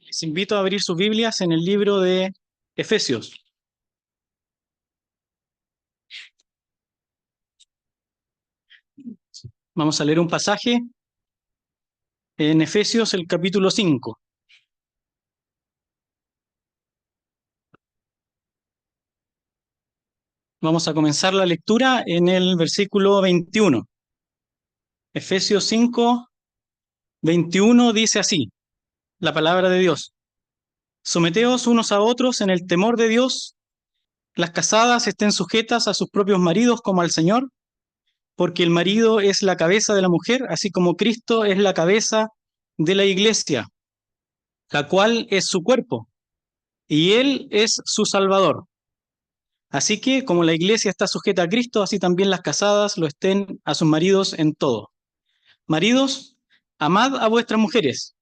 Les invito a abrir sus Biblias en el libro de Efesios. Vamos a leer un pasaje en Efesios, el capítulo 5. Vamos a comenzar la lectura en el versículo 21. Efesios 5, 21 dice así, la palabra de Dios. Someteos unos a otros en el temor de Dios. Las casadas estén sujetas a sus propios maridos como al Señor, porque el marido es la cabeza de la mujer, así como Cristo es la cabeza de la iglesia, la cual es su cuerpo, y Él es su Salvador. Así que, como la iglesia está sujeta a Cristo, así también las casadas lo estén a sus maridos en todo. Maridos, amad a vuestras mujeres,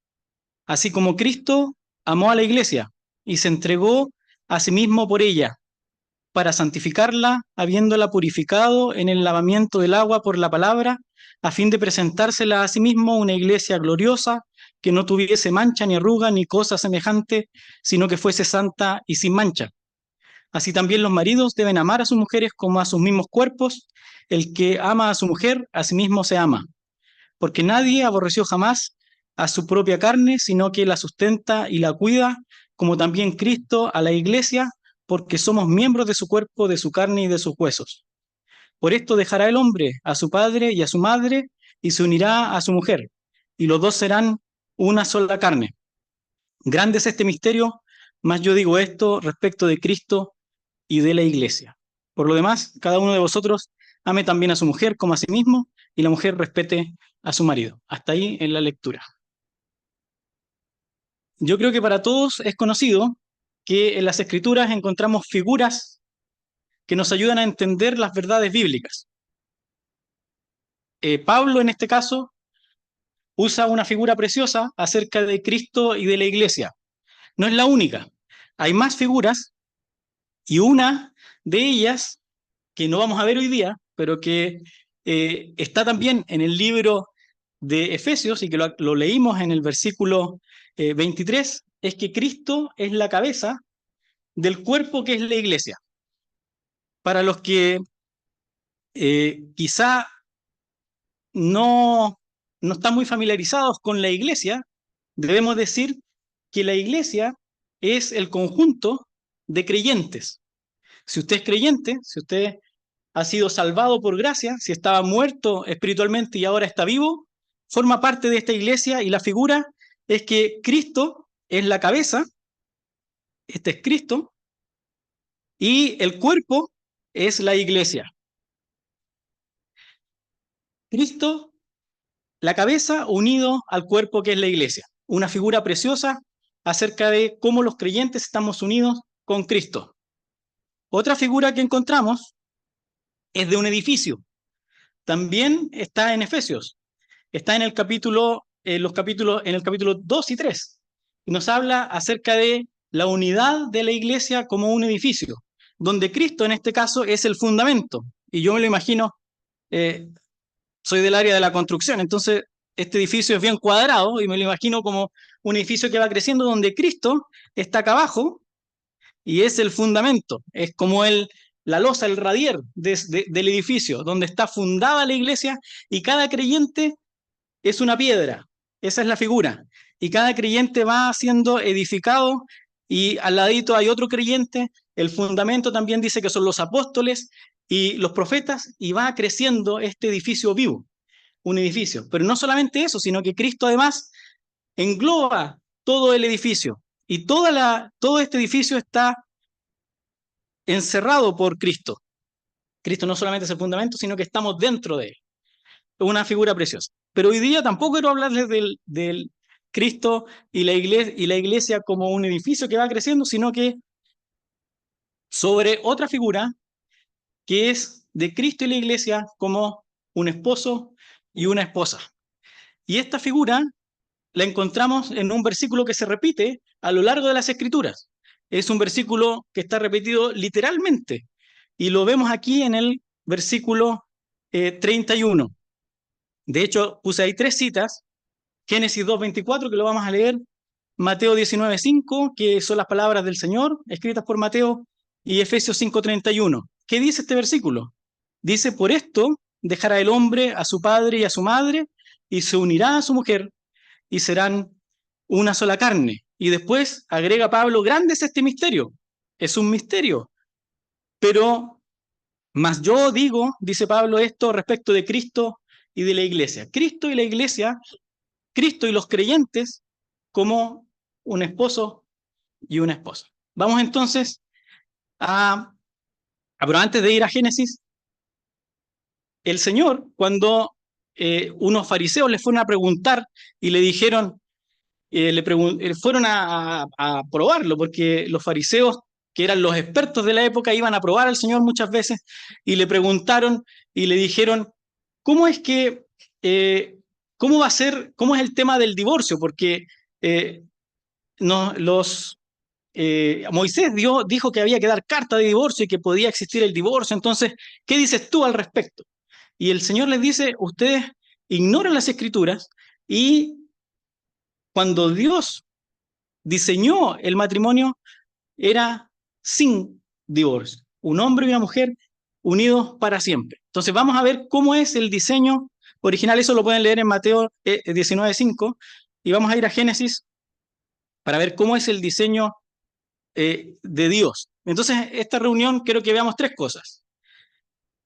así como Cristo amó a la iglesia y se entregó a sí mismo por ella, para santificarla, habiéndola purificado en el lavamiento del agua por la palabra, a fin de presentársela a sí mismo una iglesia gloriosa, que no tuviese mancha ni arruga ni cosa semejante, sino que fuese santa y sin mancha. Así también los maridos deben amar a sus mujeres como a sus mismos cuerpos. El que ama a su mujer, a sí mismo se ama. Porque nadie aborreció jamás a su propia carne, sino que la sustenta y la cuida, como también Cristo a la iglesia, porque somos miembros de su cuerpo, de su carne y de sus huesos. Por esto dejará el hombre a su padre y a su madre, y se unirá a su mujer, y los dos serán una sola carne. Grande es este misterio, mas yo digo esto respecto de Cristo y de la iglesia. Por lo demás, cada uno de vosotros ame también a su mujer como a sí mismo, y la mujer respete a su marido. Hasta ahí en la lectura. Yo creo que para todos es conocido que en las Escrituras encontramos figuras que nos ayudan a entender las verdades bíblicas. Pablo, en este caso, usa una figura preciosa acerca de Cristo y de la iglesia. No es la única. Hay más figuras, y una de ellas, que no vamos a ver hoy día, pero que está también en el libro de Efesios y que lo leímos en el versículo 23, es que Cristo es la cabeza del cuerpo que es la iglesia. Para los que quizá no están muy familiarizados con la iglesia, debemos decir que la iglesia es el conjunto de creyentes. Si usted es creyente, si usted ha sido salvado por gracia, si estaba muerto espiritualmente y ahora está vivo, forma parte de esta iglesia, y la figura es que Cristo es la cabeza, este es Cristo, y el cuerpo es la iglesia. Cristo, la cabeza unido al cuerpo que es la iglesia. Una figura preciosa acerca de cómo los creyentes estamos unidos con Cristo. Otra figura que encontramos es de un edificio. También está en Efesios. Está en el capítulo, en el capítulo 2 y 3. Y nos habla acerca de la unidad de la iglesia como un edificio, donde Cristo en este caso es el fundamento. Y yo me lo imagino, eh, soy del área de la construcción, entonces este edificio es bien cuadrado y me lo imagino como un edificio que va creciendo donde Cristo está acá abajo y es el fundamento, es como la losa, el radier del edificio, donde está fundada la iglesia, y cada creyente es una piedra, esa es la figura, y cada creyente va siendo edificado, y al ladito hay otro creyente. El fundamento también dice que son los apóstoles y los profetas, y va creciendo este edificio vivo, un edificio. Pero no solamente eso, sino que Cristo además engloba todo el edificio, y todo este edificio está encerrado por Cristo. Cristo no solamente es el fundamento, sino que estamos dentro de él. Una figura preciosa. Pero hoy día tampoco quiero hablarles del Cristo y la iglesia como un edificio que va creciendo, sino que sobre otra figura que es de Cristo y la iglesia como un esposo y una esposa. Y esta figura la encontramos en un versículo que se repite a lo largo de las Escrituras. Es un versículo que está repetido literalmente, y lo vemos aquí en el versículo 31. De hecho, puse ahí tres citas: Génesis 2:24, que lo vamos a leer, Mateo 19:5, que son las palabras del Señor escritas por Mateo, y Efesios 5:31. ¿Qué dice este versículo? Dice, por esto dejará el hombre a su padre y a su madre, y se unirá a su mujer, y serán una sola carne. Y después agrega Pablo, grande es este misterio. Es un misterio. Pero, más yo digo, dice Pablo, esto respecto de Cristo y de la iglesia. Cristo y la iglesia, Cristo y los creyentes como un esposo y una esposa. Vamos entonces pero antes de ir a Génesis, el Señor, cuando unos fariseos le fueron a preguntar y le dijeron, fueron a probarlo, porque los fariseos, que eran los expertos de la época, iban a probar al Señor muchas veces, y le preguntaron y le dijeron, ¿cómo es que, cómo va a ser, cómo es el tema del divorcio? Porque eh, no, Moisés dijo que había que dar carta de divorcio y que podía existir el divorcio. Entonces, ¿qué dices tú al respecto? Y el Señor les dice, ustedes ignoran las escrituras, y cuando Dios diseñó el matrimonio era sin divorcio, un hombre y una mujer unidos para siempre. Entonces vamos a ver cómo es el diseño original. Eso lo pueden leer en Mateo 19:5, y vamos a ir a Génesis para ver cómo es el diseño de Dios. Entonces, esta reunión quiero que veamos tres cosas.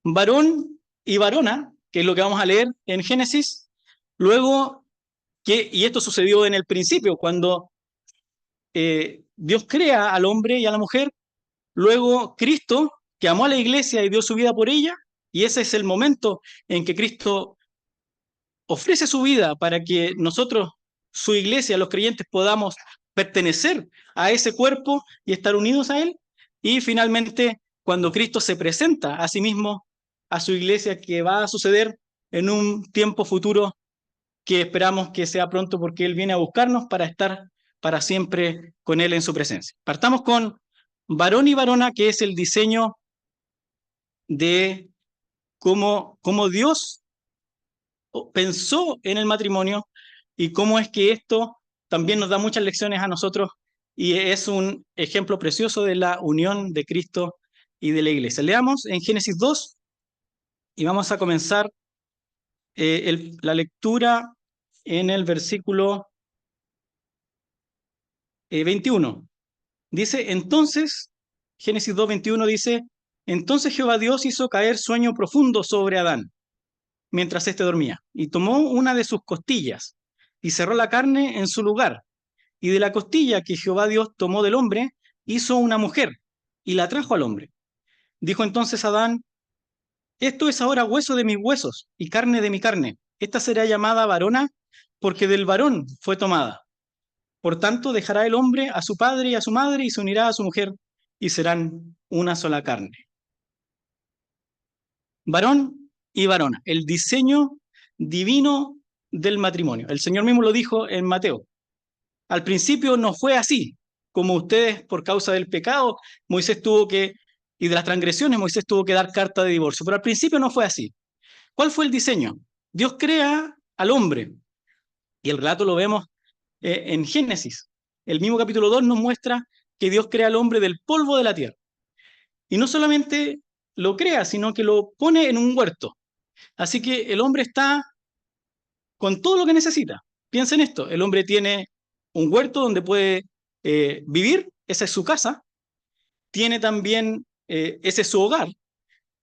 Varón y varona, que es lo que vamos a leer en Génesis. Luego, y esto sucedió en el principio, cuando Dios crea al hombre y a la mujer. Luego, Cristo, que amó a la iglesia y dio su vida por ella, y ese es el momento en que Cristo ofrece su vida para que nosotros, su iglesia, los creyentes, podamos pertenecer a ese cuerpo y estar unidos a él. Y finalmente, cuando Cristo se presenta a sí mismo, a su iglesia, que va a suceder en un tiempo futuro que esperamos que sea pronto, porque Él viene a buscarnos para estar para siempre con Él en su presencia. Partamos con varón y varona, que es el diseño de cómo Dios pensó en el matrimonio, y cómo es que esto también nos da muchas lecciones a nosotros, y es un ejemplo precioso de la unión de Cristo y de la iglesia. Leamos en Génesis 2 y vamos a comenzar la lectura en el versículo 21. Dice, entonces, Génesis 2:21 dice, entonces Jehová Dios hizo caer sueño profundo sobre Adán, mientras éste dormía, y tomó una de sus costillas, y cerró la carne en su lugar, y de la costilla que Jehová Dios tomó del hombre, hizo una mujer, y la trajo al hombre. Dijo entonces Adán, esto es ahora hueso de mis huesos, y carne de mi carne. Esta será llamada varona, porque del varón fue tomada. Por tanto, dejará el hombre a su padre y a su madre, y se unirá a su mujer, y serán una sola carne. Varón y varona, el diseño divino del matrimonio. El Señor mismo lo dijo en Mateo. Al principio no fue así, como ustedes, por causa del pecado, y de las transgresiones, Moisés tuvo que dar carta de divorcio. Pero al principio no fue así. ¿Cuál fue el diseño? Dios crea al hombre, y el relato lo vemos en Génesis. El mismo capítulo 2 nos muestra que Dios crea al hombre del polvo de la tierra. Y no solamente lo crea, sino que lo pone en un huerto. Así que el hombre está con todo lo que necesita. Piensa en esto, el hombre tiene un huerto donde puede vivir, esa es su casa, tiene también, ese es su hogar,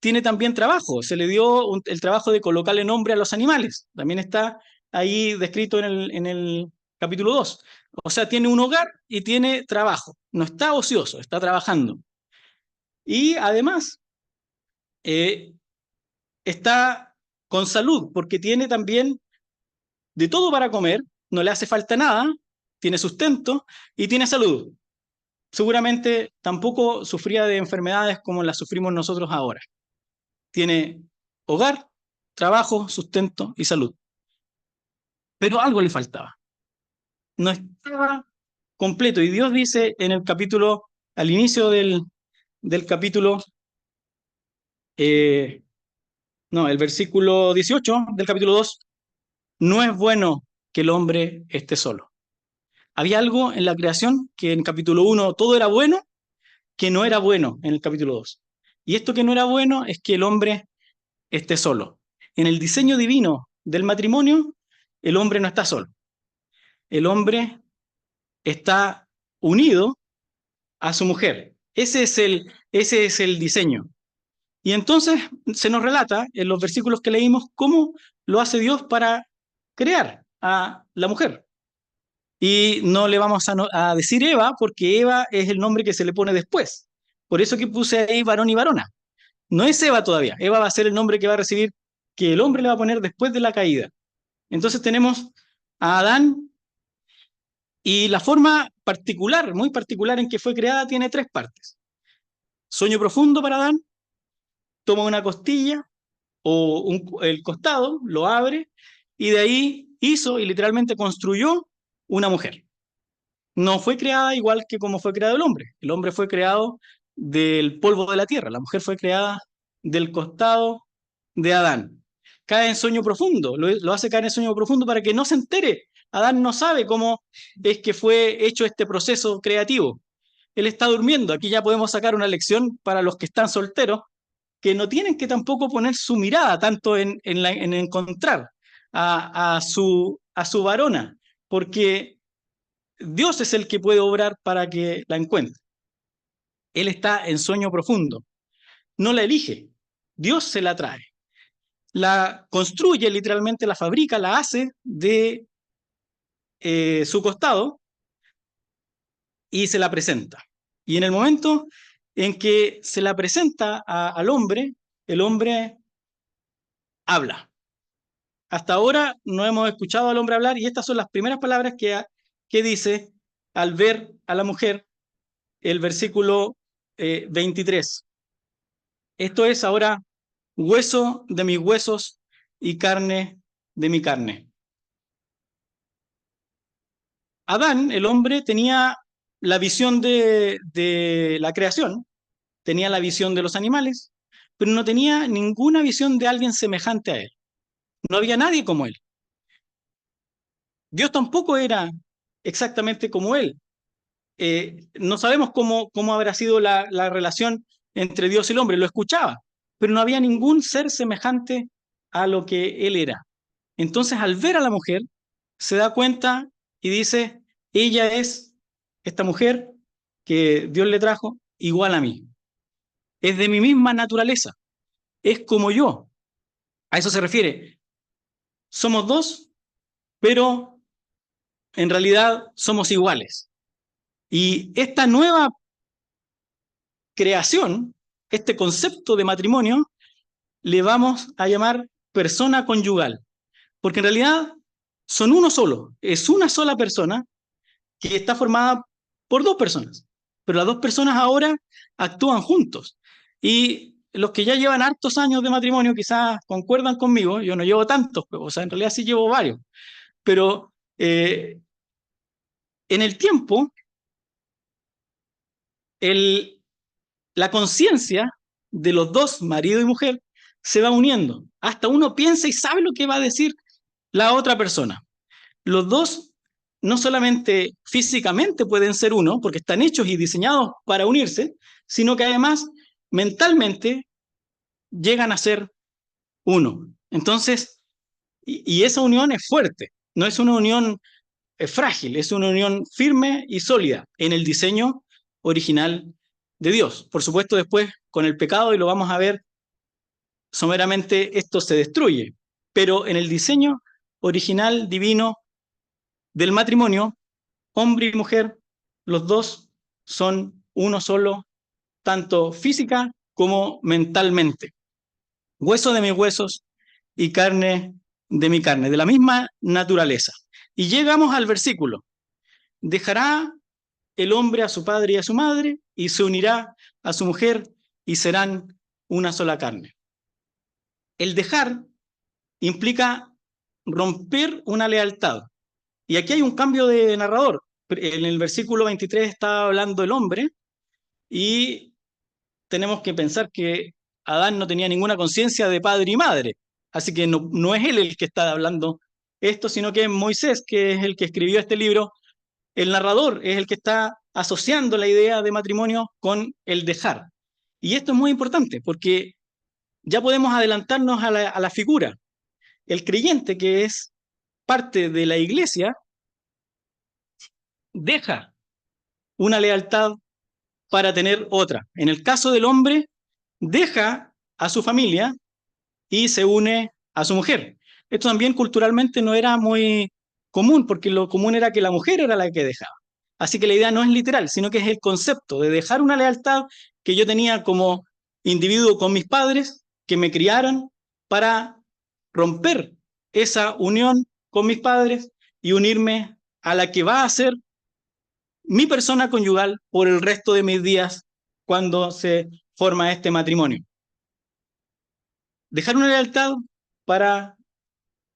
tiene también trabajo, se le dio el trabajo de colocarle nombre a los animales, también está ahí descrito en el capítulo 2. O sea, tiene un hogar y tiene trabajo, no está ocioso, está trabajando. Y además, eh, está con salud, porque tiene también de todo para comer, no le hace falta nada, tiene sustento y tiene salud. Seguramente tampoco sufría de enfermedades como las sufrimos nosotros ahora. Tiene hogar, trabajo, sustento y salud. Pero algo le faltaba. No estaba completo. Y Dios dice en el capítulo, al inicio del capítulo, el versículo 18 del capítulo 2, no es bueno que el hombre esté solo. Había algo en la creación que en capítulo 1 todo era bueno, que no era bueno en el capítulo 2. Y esto que no era bueno es que el hombre esté solo. En el diseño divino del matrimonio, el hombre no está solo. El hombre está unido a su mujer. Ese es el diseño. Y entonces se nos relata en los versículos que leímos cómo lo hace Dios para crear a la mujer. Y no le vamos a decir Eva porque Eva es el nombre que se le pone después. Por eso que puse ahí varón y varona. No es Eva todavía. Eva va a ser el nombre que va a recibir, que el hombre le va a poner después de la caída. Entonces tenemos a Adán y la forma particular, muy particular en que fue creada, tiene tres partes. Sueño profundo para Adán, toma una costilla o el costado, lo abre y de ahí hizo y literalmente construyó una mujer. No fue creada igual que como fue creado el hombre. El hombre fue creado del polvo de la tierra, la mujer fue creada del costado de Adán. Cae en sueño profundo, lo hace caer en sueño profundo para que no se entere. Adán no sabe cómo es que fue hecho este proceso creativo. Él está durmiendo. Aquí ya podemos sacar una lección para los que están solteros, que no tienen que tampoco poner su mirada tanto en encontrar a su varona, porque Dios es el que puede obrar para que la encuentre. Él está en sueño profundo. No la elige. Dios se la trae. La construye literalmente, la fabrica, la hace de su costado y se la presenta. Y en el momento en que se la presenta al hombre, el hombre habla. Hasta ahora no hemos escuchado al hombre hablar y estas son las primeras palabras que dice al ver a la mujer el versículo 23. Esto es ahora hueso de mis huesos y carne de mi carne. Adán, el hombre, tenía la visión de la creación, tenía la visión de los animales, pero no tenía ninguna visión de alguien semejante a él. No había nadie como él. Dios tampoco era exactamente como él. No sabemos cómo habrá sido la relación entre Dios y el hombre, lo escuchaba, pero no había ningún ser semejante a lo que él era. Entonces, al ver a la mujer, se da cuenta y dice, ella es esta mujer que Dios le trajo igual a mí. Es de mi misma naturaleza, es como yo. A eso se refiere. Somos dos, pero en realidad somos iguales. Y esta nueva creación, este concepto de matrimonio, le vamos a llamar persona conyugal, porque en realidad son uno solo, es una sola persona que está formada por dos personas, pero las dos personas ahora actúan juntos. Y los que ya llevan hartos años de matrimonio quizás concuerdan conmigo, yo no llevo tantos, o sea, en realidad sí llevo varios, pero en el tiempo, el, la conciencia de los dos, marido y mujer, se va uniendo. Hasta uno piensa y sabe lo que va a decir la otra persona. Los dos no solamente físicamente pueden ser uno, porque están hechos y diseñados para unirse, sino que además mentalmente llegan a ser uno. Entonces, y esa unión es fuerte, no es una unión frágil, es una unión firme y sólida en el diseño original de Dios. Por supuesto, después con el pecado, y lo vamos a ver someramente, esto se destruye, pero en el diseño original divino del matrimonio, hombre y mujer, los dos son uno solo, tanto física como mentalmente. Hueso de mis huesos y carne de mi carne, de la misma naturaleza. Y llegamos al versículo. Dejará el hombre a su padre y a su madre y se unirá a su mujer y serán una sola carne. El dejar implica romper una lealtad. Y aquí hay un cambio de narrador. En el versículo 23 está hablando el hombre y tenemos que pensar que Adán no tenía ninguna conciencia de padre y madre. Así que no es él el que está hablando esto, sino que es Moisés, que es el que escribió este libro, el narrador es el que está asociando la idea de matrimonio con el dejar. Y esto es muy importante porque ya podemos adelantarnos a la figura. El creyente, que es parte de la iglesia, deja una lealtad para tener otra. En el caso del hombre, deja a su familia y se une a su mujer. Esto también culturalmente no era muy común, porque lo común era que la mujer era la que dejaba. Así que la idea no es literal, sino que es el concepto de dejar una lealtad que yo tenía como individuo con mis padres, que me criaron, para romper esa unión con mis padres y unirme a la que va a ser mi persona conyugal por el resto de mis días cuando se forma este matrimonio. Dejar una lealtad para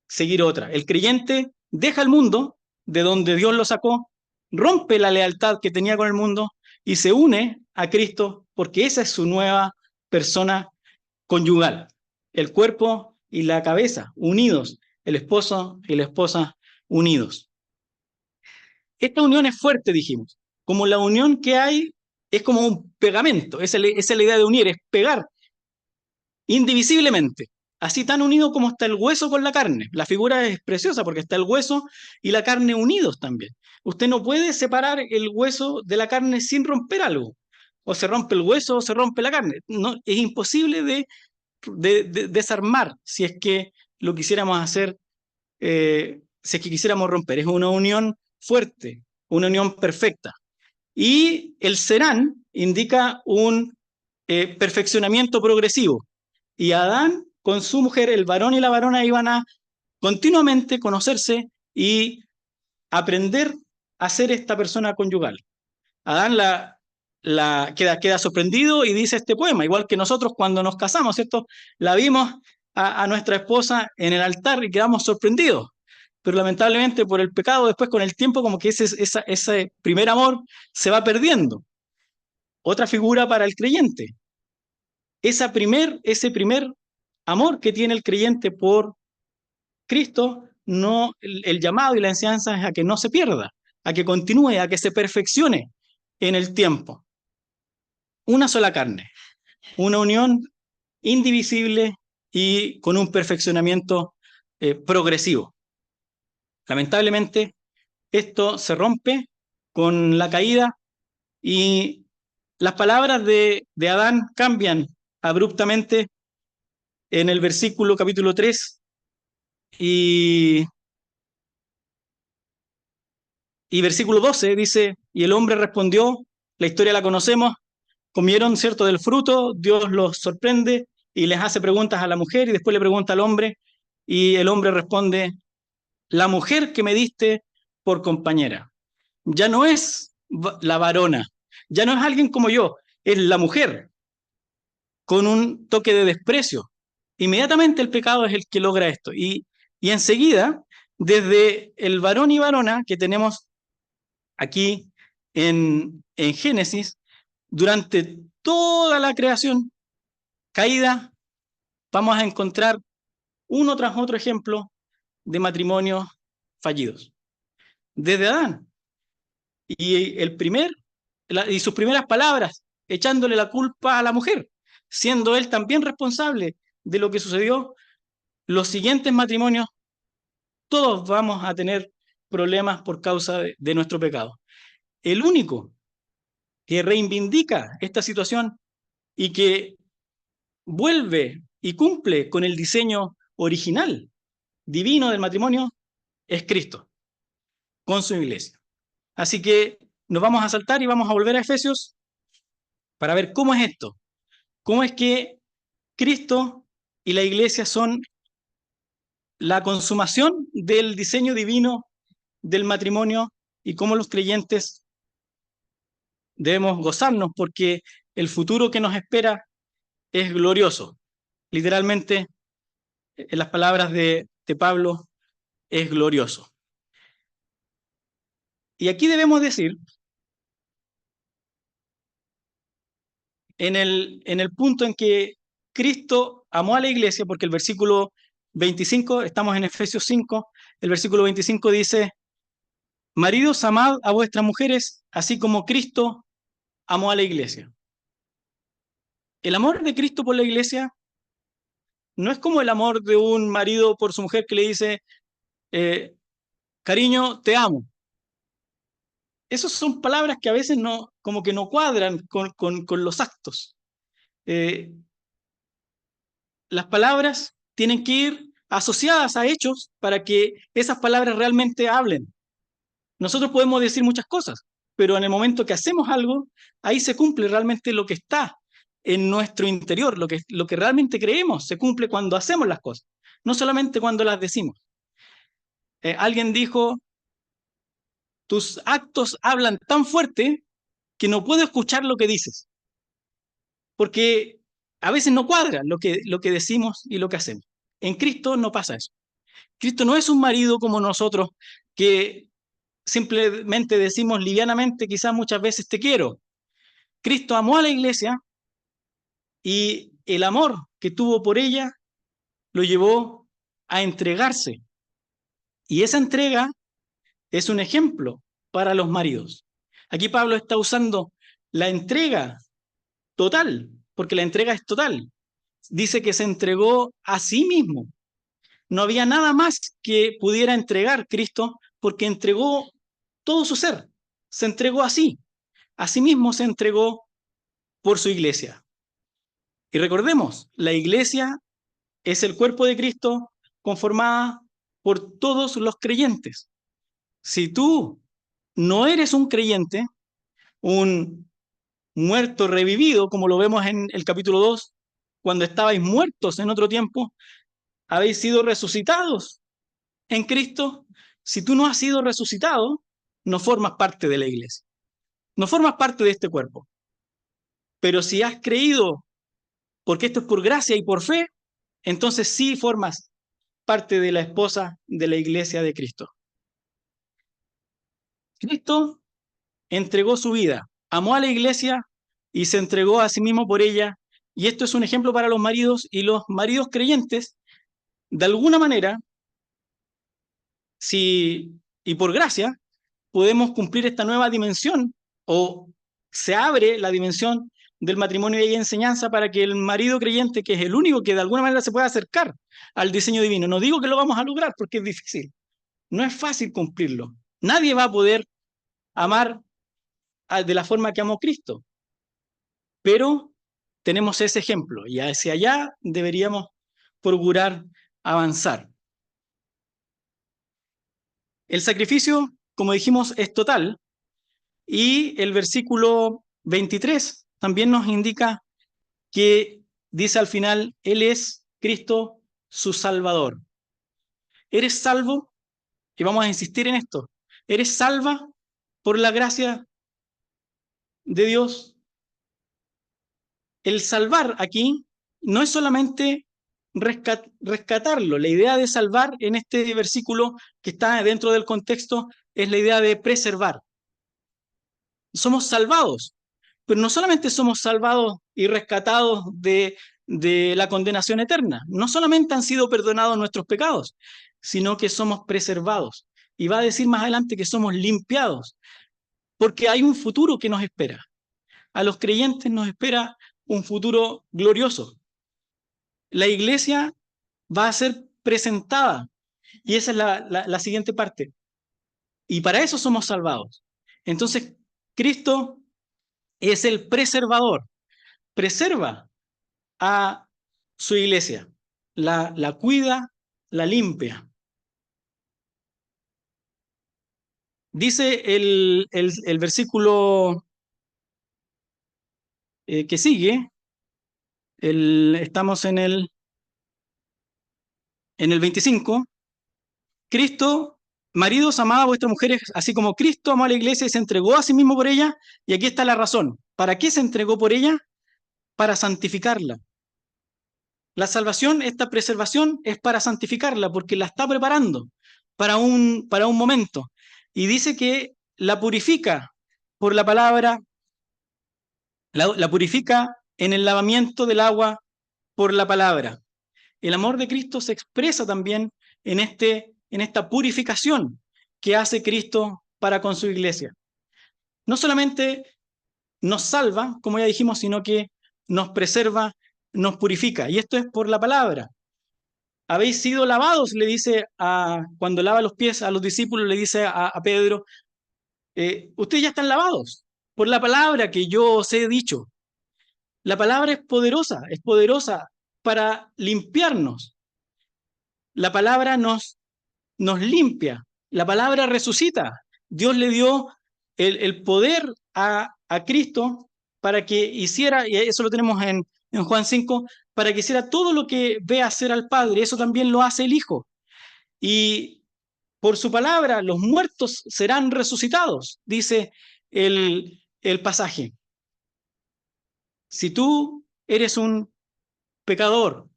seguir otra. El creyente deja el mundo de donde Dios lo sacó, rompe la lealtad que tenía con el mundo y se une a Cristo porque esa es su nueva persona conyugal. El cuerpo y la cabeza unidos, el esposo y la esposa unidos. Esta unión es fuerte, dijimos. Como la unión que hay es como un pegamento, esa es la idea de unir, es pegar indivisiblemente, así tan unido como está el hueso con la carne. La figura es preciosa porque está el hueso y la carne unidos también. Usted no puede separar el hueso de la carne sin romper algo. O se rompe el hueso o se rompe la carne. No, es imposible de desarmar si es que lo quisiéramos hacer, si es que quisiéramos romper. Es una unión fuerte, una unión perfecta. Y el serán indica un perfeccionamiento progresivo. Y Adán con su mujer, el varón y la varona, iban a continuamente conocerse y aprender a ser esta persona conyugal. Adán queda sorprendido y dice este poema, igual que nosotros cuando nos casamos, ¿cierto? La vimos a nuestra esposa en el altar y quedamos sorprendidos. Pero lamentablemente por el pecado, después con el tiempo, como que ese primer amor se va perdiendo. Otra figura para el creyente. Ese primer amor que tiene el creyente por Cristo, no, el llamado y la enseñanza es a que no se pierda, a que continúe, a que se perfeccione en el tiempo. Una sola carne, una unión indivisible y con un perfeccionamiento progresivo. Lamentablemente, esto se rompe con la caída y las palabras de Adán cambian abruptamente en el versículo capítulo 3 y versículo 12 dice, y el hombre respondió, la historia la conocemos, comieron, ¿cierto?, del fruto, Dios los sorprende y les hace preguntas a la mujer y después le pregunta al hombre y el hombre responde, la mujer que me diste por compañera, ya no es la varona, ya no es alguien como yo, es la mujer, con un toque de desprecio. Inmediatamente el pecado es el que logra esto. Y enseguida, desde el varón y varona que tenemos aquí en Génesis, durante toda la creación caída, vamos a encontrar uno tras otro ejemplo de matrimonios fallidos. Desde Adán. Y, y sus primeras palabras, echándole la culpa a la mujer, siendo él también responsable de lo que sucedió. Los siguientes matrimonios, todos vamos a tener problemas por causa de nuestro pecado. El único que reivindica esta situación y que vuelve y cumple con el diseño original, divino del matrimonio, es Cristo, con su iglesia. Así que nos vamos a saltar y vamos a volver a Efesios para ver cómo es esto. Cómo es que Cristo y la iglesia son la consumación del diseño divino del matrimonio y cómo los creyentes debemos gozarnos porque el futuro que nos espera es glorioso. Literalmente, en las palabras de Pablo, es glorioso. Y aquí debemos decir, en el punto en que Cristo amó a la iglesia, porque el versículo 25, estamos en Efesios 5, el versículo 25 dice, maridos, amad a vuestras mujeres, así como Cristo amó a la iglesia. El amor de Cristo por la iglesia no es como el amor de un marido por su mujer que le dice, eh, cariño, te amo. Esas son palabras que a veces no, como que no cuadran con los actos. Eh, las palabras tienen que ir asociadas a hechos para que esas palabras realmente hablen. Nosotros podemos decir muchas cosas, pero en el momento que hacemos algo, ahí se cumple realmente lo que está en nuestro interior, lo que realmente creemos, se cumple cuando hacemos las cosas, no solamente cuando las decimos. Alguien dijo, tus actos hablan tan fuerte que no puedo escuchar lo que dices, porque a veces no cuadra lo que decimos y lo que hacemos. En Cristo no pasa eso. Cristo no es un marido como nosotros que simplemente decimos livianamente, quizás muchas veces te quiero. Cristo amó a la iglesia y el amor que tuvo por ella lo llevó a entregarse. Y esa entrega es un ejemplo para los maridos. Aquí Pablo está usando la entrega total, porque la entrega es total. Dice que se entregó a sí mismo. No había nada más que pudiera entregar Cristo porque entregó todo su ser. Se entregó así. A sí mismo se entregó por su iglesia. Y recordemos, la iglesia es el cuerpo de Cristo conformada por todos los creyentes. Si tú no eres un creyente, un muerto revivido, como lo vemos en el capítulo 2, cuando estabais muertos en otro tiempo, habéis sido resucitados en Cristo. Si tú no has sido resucitado, no formas parte de la iglesia, no formas parte de este cuerpo. Pero si has creído, porque esto es por gracia y por fe, entonces sí formas parte de la esposa de la iglesia de Cristo. Cristo entregó su vida, amó a la iglesia y se entregó a sí mismo por ella. Y esto es un ejemplo para los maridos, y los maridos creyentes, de alguna manera, si y por gracia, podemos cumplir esta nueva dimensión, o se abre la dimensión del matrimonio y enseñanza para que el marido creyente, que es el único que de alguna manera se pueda acercar al diseño divino, no digo que lo vamos a lograr porque es difícil, no es fácil cumplirlo. Nadie va a poder amar de la forma que amó Cristo, pero tenemos ese ejemplo y hacia allá deberíamos procurar avanzar. El sacrificio, como dijimos, es total, y el versículo 23 también nos indica que dice al final, Él es Cristo su Salvador. ¿Eres salvo? Y vamos a insistir en esto. ¿Eres salva por la gracia de Dios? El salvar aquí no es solamente rescatarlo. La idea de salvar en este versículo que está dentro del contexto es la idea de preservar. Somos salvados, pero no solamente somos salvados y rescatados de la condenación eterna, no solamente han sido perdonados nuestros pecados, sino que somos preservados. Y va a decir más adelante que somos limpiados, porque hay un futuro que nos espera. A los creyentes nos espera un futuro glorioso. La iglesia va a ser presentada, y esa es la siguiente parte. Y para eso somos salvados. Entonces, Cristo es el preservador, preserva a su iglesia, la cuida, la limpia. Dice el versículo que sigue, estamos en el 25, Cristo, maridos, amad a vuestras mujeres, así como Cristo amó a la iglesia y se entregó a sí mismo por ella, y aquí está la razón. ¿Para qué se entregó por ella? Para santificarla. La salvación, esta preservación, es para santificarla, porque la está preparando para un momento. Y dice que la purifica por la palabra, la purifica en el lavamiento del agua por la palabra. El amor de Cristo se expresa también en esta purificación que hace Cristo para con su iglesia. No solamente nos salva, como ya dijimos, sino que nos preserva, nos purifica. Y esto es por la palabra. Habéis sido lavados, le dice cuando lava los pies a los discípulos, le dice a Pedro, ustedes ya están lavados por la palabra que yo os he dicho. La palabra es poderosa para limpiarnos. La palabra nos limpia, la palabra resucita. Dios le dio el poder a Cristo para que hiciera, y eso lo tenemos en Juan 5, para que hiciera todo lo que ve hacer al Padre. Eso también lo hace el Hijo. Y por su palabra los muertos serán resucitados, dice el pasaje. Si tú eres un pecador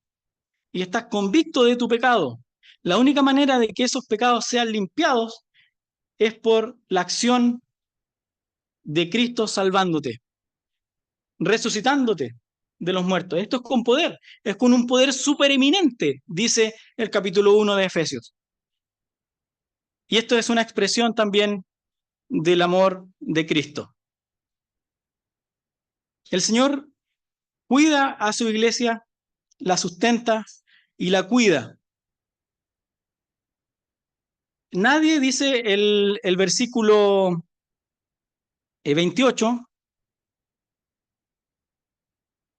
y estás convicto de tu pecado, la única manera de que esos pecados sean limpiados es por la acción de Cristo salvándote, resucitándote de los muertos. Esto es con poder, es con un poder supereminente, dice el capítulo 1 de Efesios. Y esto es una expresión también del amor de Cristo. El Señor cuida a su iglesia, la sustenta y la cuida. Nadie, dice el versículo 28,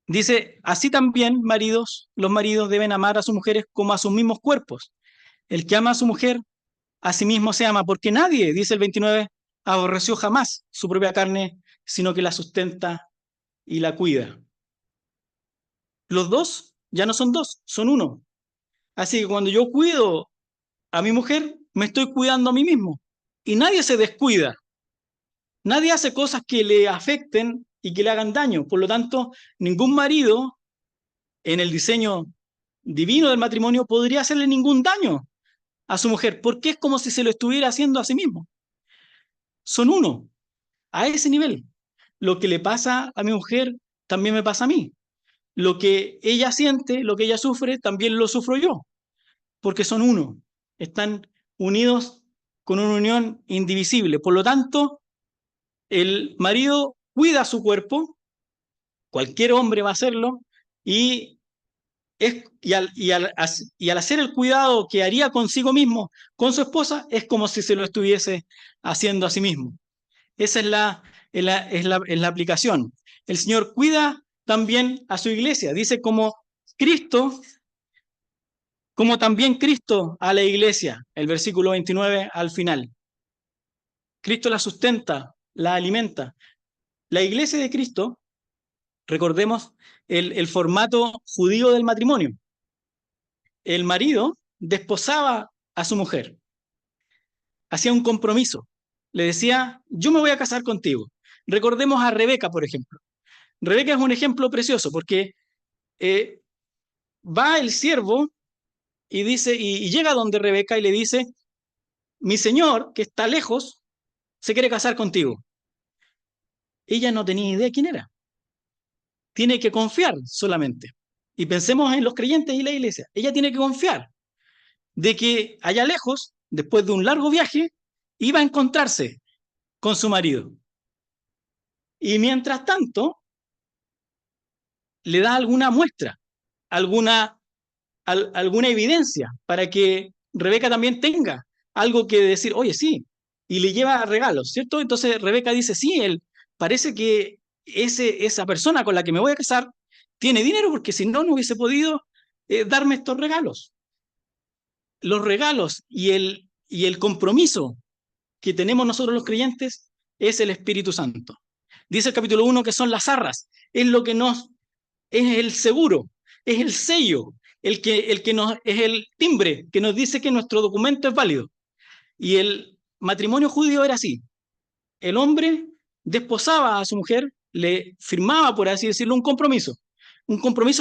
dice, así también, maridos, los maridos deben amar a sus mujeres como a sus mismos cuerpos. El que ama a su mujer, a sí mismo se ama, porque nadie, dice el 29, aborreció jamás su propia carne, sino que la sustenta y la cuida. Los dos ya no son dos, son uno. Así que cuando yo cuido a mi mujer, me estoy cuidando a mí mismo. Y nadie se descuida. Nadie hace cosas que le afecten y que le hagan daño. Por lo tanto, ningún marido en el diseño divino del matrimonio podría hacerle ningún daño a su mujer, porque es como si se lo estuviera haciendo a sí mismo. Son uno, a ese nivel. Lo que le pasa a mi mujer también me pasa a mí. Lo que ella siente, lo que ella sufre, también lo sufro yo, porque son uno. Están unidos con una unión indivisible. Por lo tanto, el marido cuida su cuerpo, cualquier hombre va a hacerlo, y, al hacer el cuidado que haría consigo mismo, con su esposa, es como si se lo estuviese haciendo a sí mismo. Esa es la aplicación. El Señor cuida también a su iglesia. Dice como también Cristo a la iglesia, el versículo 29 al final. Cristo la sustenta, la alimenta. La iglesia de Cristo, recordemos el formato judío del matrimonio. El marido desposaba a su mujer, hacía un compromiso, le decía, yo me voy a casar contigo. Recordemos a Rebeca, por ejemplo. Rebeca es un ejemplo precioso porque va el siervo y dice, y llega donde Rebeca y le dice, mi señor, que está lejos, se quiere casar contigo. Ella no tenía idea quién era. Tiene que confiar solamente. Y pensemos en los creyentes y la iglesia. Ella tiene que confiar de que allá lejos, después de un largo viaje, iba a encontrarse con su marido. Y mientras tanto, le da alguna muestra, alguna evidencia para que Rebeca también tenga algo que decir, oye, sí, y le lleva regalos, ¿cierto? Entonces Rebeca dice, sí, él parece que esa persona con la que me voy a casar tiene dinero porque si no, no hubiese podido darme estos regalos. Los regalos y el compromiso que tenemos nosotros los creyentes es el Espíritu Santo. Dice el capítulo 1 que son las arras, es lo que es el seguro, es el sello, es el timbre que nos dice que nuestro documento es válido. Y el matrimonio judío era así. El hombre desposaba a su mujer, le firmaba, por así decirlo, un compromiso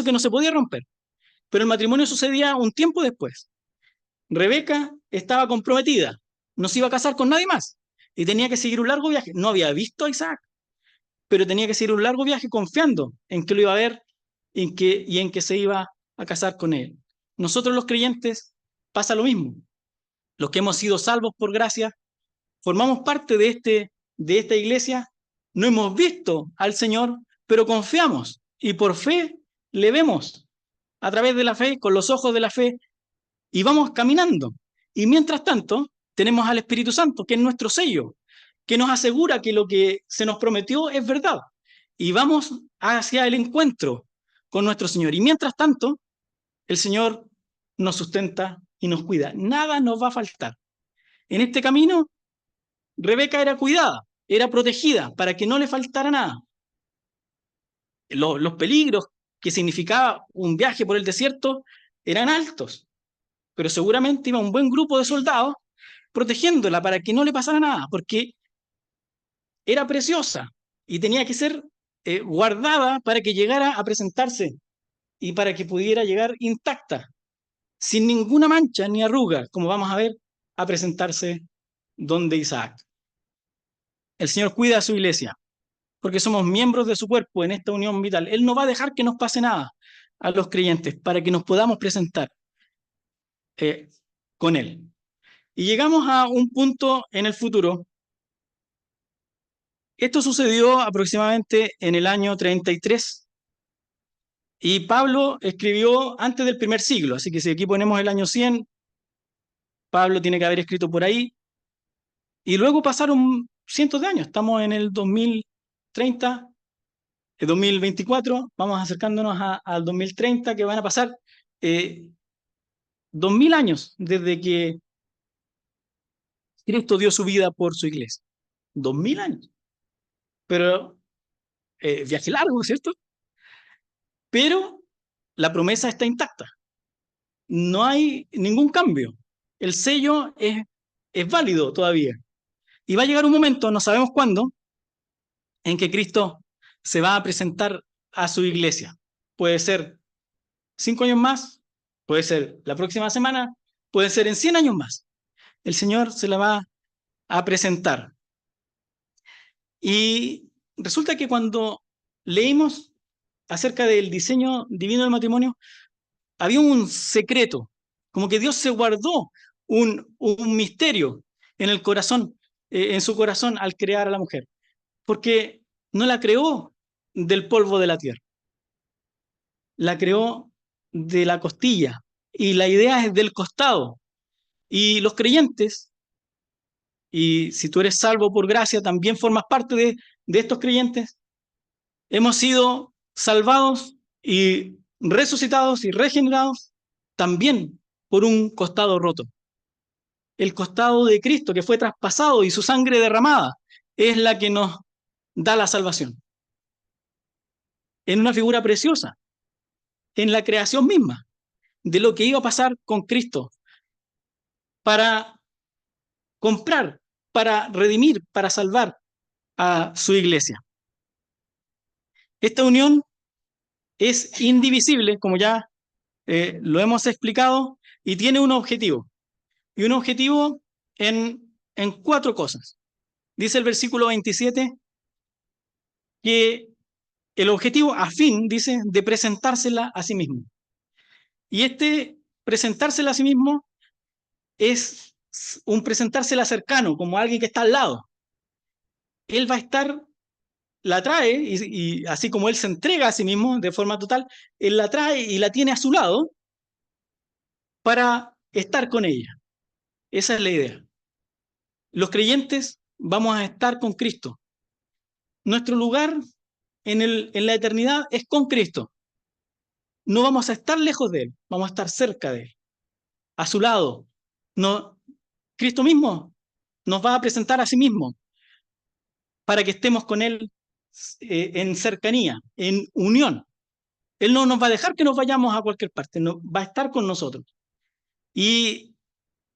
que no se podía romper. Pero el matrimonio sucedía un tiempo después. Rebeca estaba comprometida, no se iba a casar con nadie más y tenía que seguir un largo viaje. No había visto a Isaac, pero tenía que seguir un largo viaje confiando en que lo iba a ver y en que se iba a casar con él. Nosotros los creyentes pasa lo mismo. Los que hemos sido salvos por gracia, formamos parte de esta iglesia, no hemos visto al Señor, pero confiamos y por fe le vemos a través de la fe, con los ojos de la fe, y vamos caminando. Y mientras tanto, tenemos al Espíritu Santo, que es nuestro sello, que nos asegura que lo que se nos prometió es verdad. Y vamos hacia el encuentro con nuestro Señor. Y mientras tanto, el Señor nos sustenta y nos cuida. Nada nos va a faltar. En este camino, Rebeca era cuidada, era protegida para que no le faltara nada. Los peligros que significaba un viaje por el desierto eran altos, pero seguramente iba un buen grupo de soldados protegiéndola para que no le pasara nada, porque era preciosa y tenía que ser guardada para que llegara a presentarse y para que pudiera llegar intacta, sin ninguna mancha ni arruga, como vamos a ver, a presentarse donde Isaac. El Señor cuida a su iglesia, porque somos miembros de su cuerpo en esta unión vital. Él no va a dejar que nos pase nada a los creyentes para que nos podamos presentar eh, con Él. Y llegamos a un punto en el futuro. Esto sucedió aproximadamente en el año 33 y Pablo escribió antes del primer siglo, así que si aquí ponemos el año 100, Pablo tiene que haber escrito por ahí. Y luego pasaron cientos de años, estamos en el 2030, el 2024, vamos acercándonos al 2030, que van a pasar 2000 años desde que Cristo dio su vida por su iglesia. 2000 años. Pero viaje largo, ¿cierto? Pero la promesa está intacta. No hay ningún cambio. El sello es válido todavía. Y va a llegar un momento, no sabemos cuándo, en que Cristo se va a presentar a su iglesia. Puede ser 5 años más, puede ser la próxima semana, puede ser en 100 años más. El Señor se la va a presentar. Y resulta que cuando leímos acerca del diseño divino del matrimonio, había un secreto, como que Dios se guardó un misterio en el corazón, en su corazón al crear a la mujer, porque no la creó del polvo de la tierra, la creó de la costilla, y la idea es del costado. Y los creyentes, y si tú eres salvo por gracia, también formas parte de estos creyentes, hemos sido salvados y resucitados y regenerados también por un costado roto. El costado de Cristo que fue traspasado y su sangre derramada es la que nos da la salvación. En una figura preciosa, en la creación misma, de lo que iba a pasar con Cristo para comprar, para redimir, para salvar a su iglesia. Esta unión es indivisible, como ya lo hemos explicado, y tiene un objetivo. Y un objetivo en 4 cosas. Dice el versículo 27 que el objetivo a fin, dice, de presentársela a sí mismo. Y este presentársela a sí mismo es un presentársela cercano, como alguien que está al lado. Él va a estar, la trae, y así como él se entrega a sí mismo de forma total, él la trae y la tiene a su lado para estar con ella. Esa es la idea. Los creyentes vamos a estar con Cristo. Nuestro lugar en la eternidad es con Cristo. No vamos a estar lejos de Él, vamos a estar cerca de Él, a su lado. No, Cristo mismo nos va a presentar a sí mismo para que estemos con Él en cercanía, en unión. Él no nos va a dejar que nos vayamos a cualquier parte, no, va a estar con nosotros. Y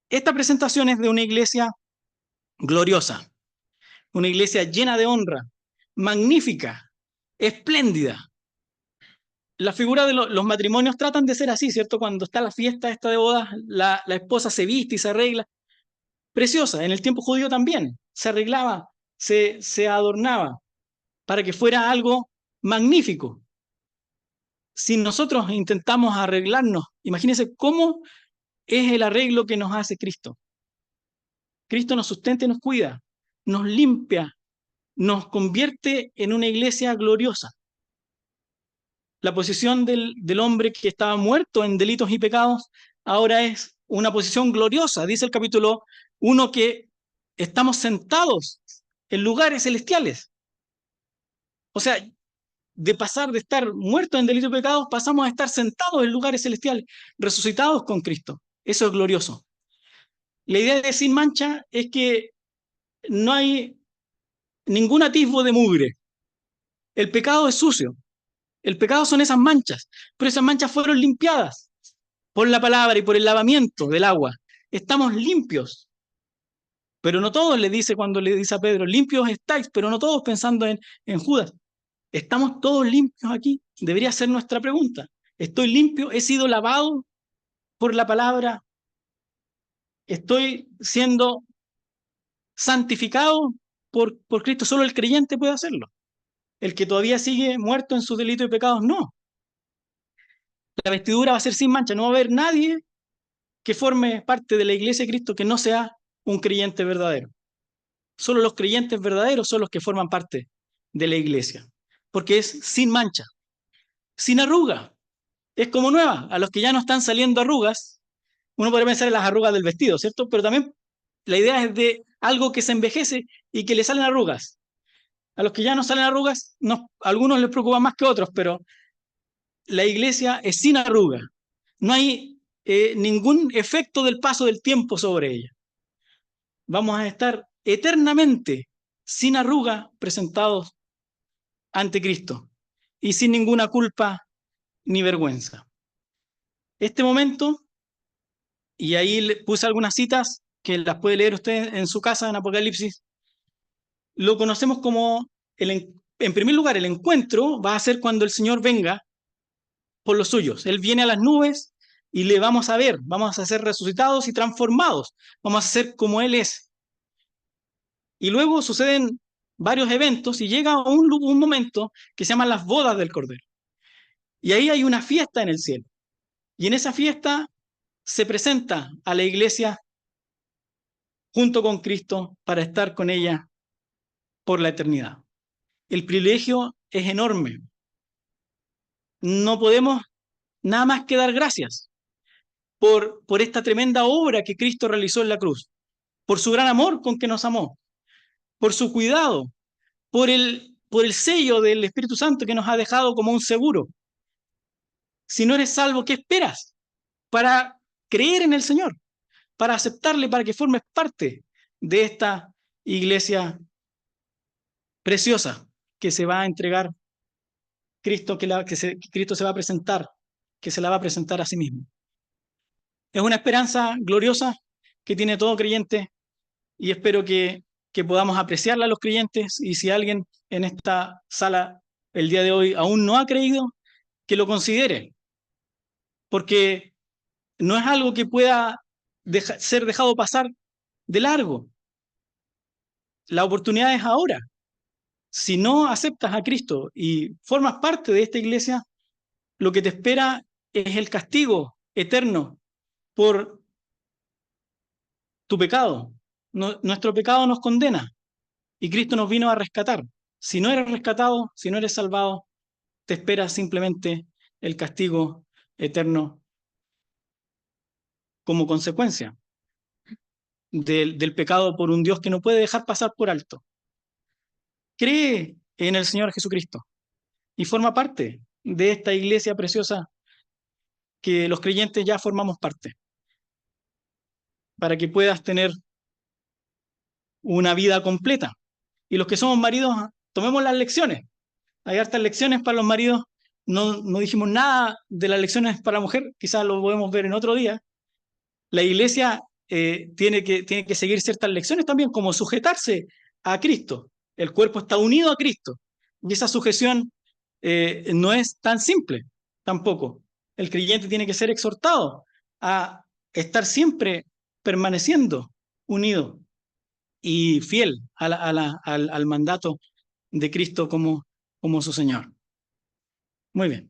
esta presentación es de una iglesia gloriosa, una iglesia llena de honra, magnífica, espléndida. La figura de los matrimonios tratan de ser así, ¿cierto? Cuando está la fiesta esta de bodas, la esposa se viste y se arregla. Preciosa, en el tiempo judío también, se arreglaba, se adornaba para que fuera algo magnífico. Si nosotros intentamos arreglarnos, imagínense cómo es el arreglo que nos hace Cristo. Cristo nos sustenta y nos cuida. nos limpia, nos convierte en una iglesia gloriosa. La posición del hombre que estaba muerto en delitos y pecados ahora es una posición gloriosa. Dice el capítulo 1 que estamos sentados en lugares celestiales. O sea, de pasar de estar muertos en delitos y pecados, pasamos a estar sentados en lugares celestiales, resucitados con Cristo. Eso es glorioso. La idea de sin mancha es que no hay ningún atisbo de mugre. El pecado es sucio. El pecado son esas manchas, pero esas manchas fueron limpiadas por la palabra y por el lavamiento del agua. Estamos limpios. Pero no todos, le dice cuando le dice a Pedro, limpios estáis, pero no todos pensando en Judas. ¿Estamos todos limpios aquí? Debería ser nuestra pregunta. ¿Estoy limpio? ¿He sido lavado por la palabra? ¿Estoy siendo santificado por Cristo? Solo el creyente puede hacerlo. El que todavía sigue muerto en sus delitos y pecados, no. La vestidura va a ser sin mancha. No va a haber nadie que forme parte de la iglesia de Cristo que no sea un creyente verdadero. Solo los creyentes verdaderos son los que forman parte de la iglesia, porque es sin mancha, sin arruga. Es como nueva. A los que ya no están saliendo arrugas, uno podría pensar en las arrugas del vestido, ¿cierto? Pero también la idea es de algo que se envejece y que le salen arrugas. A los que ya no salen arrugas, no, a algunos les preocupa más que a otros, pero la iglesia es sin arruga. No hay ningún efecto del paso del tiempo sobre ella. Vamos a estar eternamente sin arruga presentados ante Cristo y sin ninguna culpa ni vergüenza. Este momento, y ahí le puse algunas citas que las puede leer usted en su casa en Apocalipsis, lo conocemos como, en primer lugar, el encuentro va a ser cuando el Señor venga por los suyos. Él viene a las nubes y le vamos a ver, vamos a ser resucitados y transformados, vamos a ser como Él es. Y luego suceden varios eventos y llega un momento que se llama las bodas del Cordero. Y ahí hay una fiesta en el cielo. Y en esa fiesta se presenta a la iglesia junto con Cristo para estar con ella por la eternidad. El privilegio es enorme. No podemos nada más que dar gracias por esta tremenda obra que Cristo realizó en la cruz, por su gran amor con que nos amó, por su cuidado, por el sello del Espíritu Santo que nos ha dejado como un seguro. Si no eres salvo, ¿qué esperas para creer en el Señor, para aceptarle, para que formes parte de esta iglesia preciosa que se va a entregar Cristo, que Cristo se va a presentar, que se la va a presentar a sí mismo? Es una esperanza gloriosa que tiene todo creyente y espero que podamos apreciarla los creyentes, y si alguien en esta sala el día de hoy aún no ha creído, que lo considere, porque no es algo que pueda ser dejado pasar de largo. La oportunidad es ahora. Si no aceptas a Cristo y formas parte de esta iglesia, lo que te espera es el castigo eterno por tu pecado. Nuestro pecado nos condena y Cristo nos vino a rescatar. Si no eres rescatado, si no eres salvado, te espera simplemente el castigo eterno como consecuencia del pecado por un Dios que no puede dejar pasar por alto. Cree en el Señor Jesucristo y forma parte de esta iglesia preciosa que los creyentes ya formamos parte, para que puedas tener una vida completa. Y los que somos maridos, tomemos las lecciones. Hay hartas lecciones para los maridos. No dijimos nada de las lecciones para la mujer, quizás lo podemos ver en otro día. La iglesia tiene que seguir ciertas lecciones también, como sujetarse a Cristo. El cuerpo está unido a Cristo. Y esa sujeción no es tan simple tampoco. El creyente tiene que ser exhortado a estar siempre permaneciendo unido y fiel al mandato de Cristo como su Señor. Muy bien.